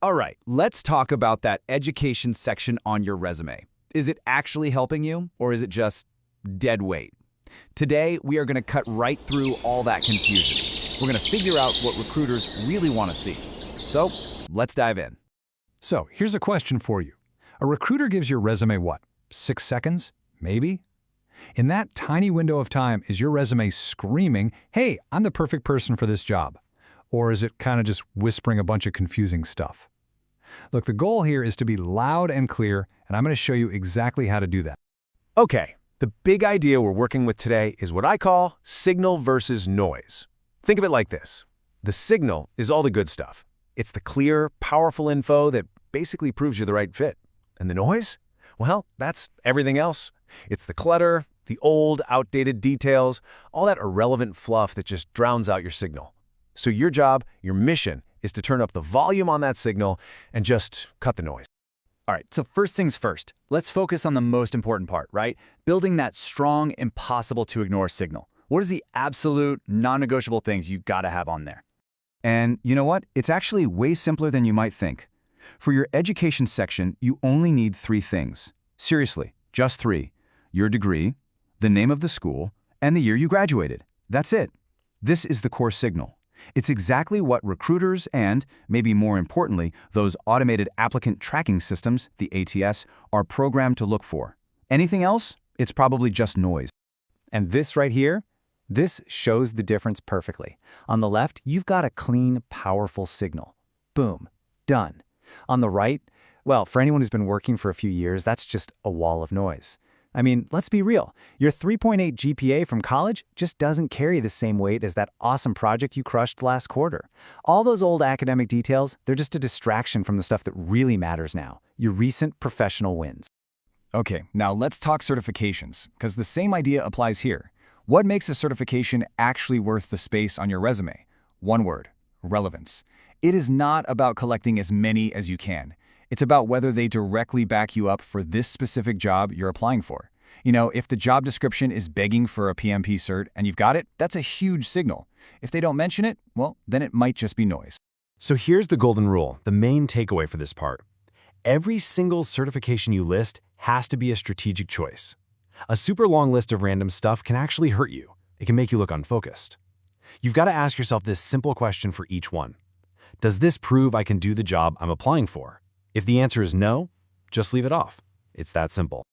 All right, let's talk about that education section on your resume. Is it actually helping you, or is it just dead weight? Today, we are going to cut right through all that confusion. We're going to figure out what recruiters really want to see. So, let's dive in. So, here's a question for you. A recruiter gives your resume what? 6 seconds? Maybe? In that tiny window of time, is your resume screaming, hey, I'm the perfect person for this job? Or is it kind of just whispering a bunch of confusing stuff? Look, the goal here is to be loud and clear, and I'm going to show you exactly how to do that. Okay, the big idea we're working with today is what I call signal versus noise. Think of it like this. The signal is all the good stuff. It's the clear, powerful info that basically proves you're the right fit. And the noise? Well, that's everything else. It's the clutter, the old, outdated details, all that irrelevant fluff that just drowns out your signal. So your job, your mission, is to turn up the volume on that signal and just cut the noise. All right, so first things first, let's focus on the most important part, right? Building that strong, impossible-to-ignore signal. What is the absolute, non-negotiable things you've got to have on there? And you know what? It's actually way simpler than you might think. For your education section, you only need 3 things. Seriously, just 3. Your degree, the name of the school, and the year you graduated. That's it. This is the core signal. It's exactly what recruiters and, maybe more importantly, those automated applicant tracking systems, the ATS, are programmed to look for. Anything else? It's probably just noise. And this right here, this shows the difference perfectly. On the left, you've got a clean, powerful signal. Boom. Done. On the right, well, for anyone who's been working for a few years, that's just a wall of noise. I mean, let's be real. Your 3.8 GPA from college just doesn't carry the same weight as that awesome project you crushed last quarter. All those old academic details, they're just a distraction from the stuff that really matters now, your recent professional wins. Okay, now let's talk certifications, because the same idea applies here. What makes a certification actually worth the space on your resume? One word: relevance. It is not about collecting as many as you can. It's about whether they directly back you up for this specific job you're applying for. You know, if the job description is begging for a PMP cert and you've got it, that's a huge signal. If they don't mention it, well, then it might just be noise. So here's the golden rule, the main takeaway for this part. Every single certification you list has to be a strategic choice. A super long list of random stuff can actually hurt you. It can make you look unfocused. You've got to ask yourself this simple question for each one. Does this prove I can do the job I'm applying for? If the answer is no, just leave it off. It's that simple.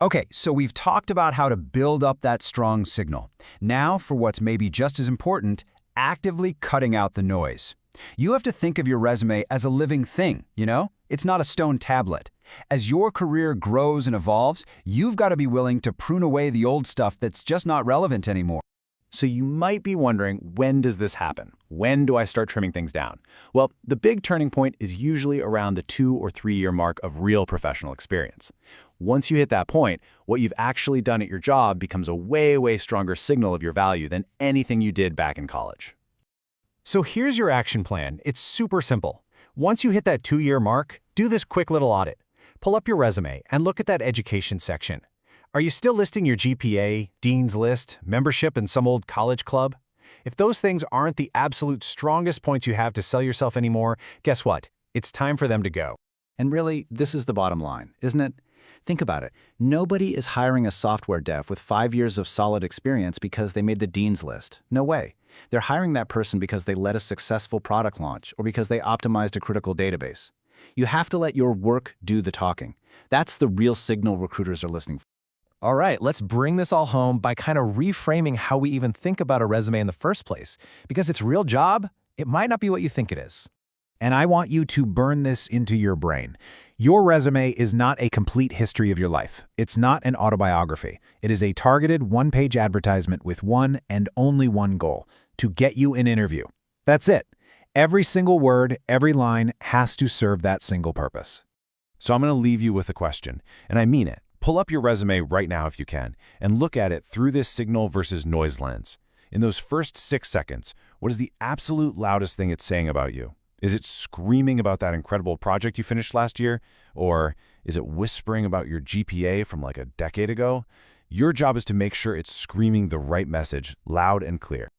Okay, so we've talked about how to build up that strong signal. Now for what's maybe just as important, actively cutting out the noise. You have to think of your resume as a living thing, you know? It's not a stone tablet. As your career grows and evolves, you've got to be willing to prune away the old stuff that's just not relevant anymore. So you might be wondering, when does this happen? When do I start trimming things down? Well, the big turning point is usually around the 2 or 3 year mark of real professional experience. Once you hit that point, what you've actually done at your job becomes a way stronger signal of your value than anything you did back in college. So here's your action plan. It's super simple. Once you hit that 2-year mark, do this quick little audit. Pull up your resume and look at that education section. Are you still listing your GPA, dean's list, membership in some old college club? If those things aren't the absolute strongest points you have to sell yourself anymore, guess what? It's time for them to go. And really, this is the bottom line, isn't it? Think about it. Nobody is hiring a software dev with 5 years of solid experience because they made the dean's list. No way. They're hiring that person because they led a successful product launch or because they optimized a critical database. You have to let your work do the talking. That's the real signal recruiters are listening for. All right, let's bring this all home by kind of reframing how we even think about a resume in the first place. Because its real job, it might not be what you think it is. And I want you to burn this into your brain. Your resume is not a complete history of your life. It's not an autobiography. It is a targeted one-page advertisement with one and only one goal: to get you an interview. That's it. Every single word, every line has to serve that single purpose. So I'm going to leave you with a question, and I mean it. Pull up your resume right now if you can, and look at it through this signal versus noise lens. In those first 6 seconds, what is the absolute loudest thing it's saying about you? Is it screaming about that incredible project you finished last year? Or is it whispering about your GPA from like a decade ago? Your job is to make sure it's screaming the right message, loud and clear.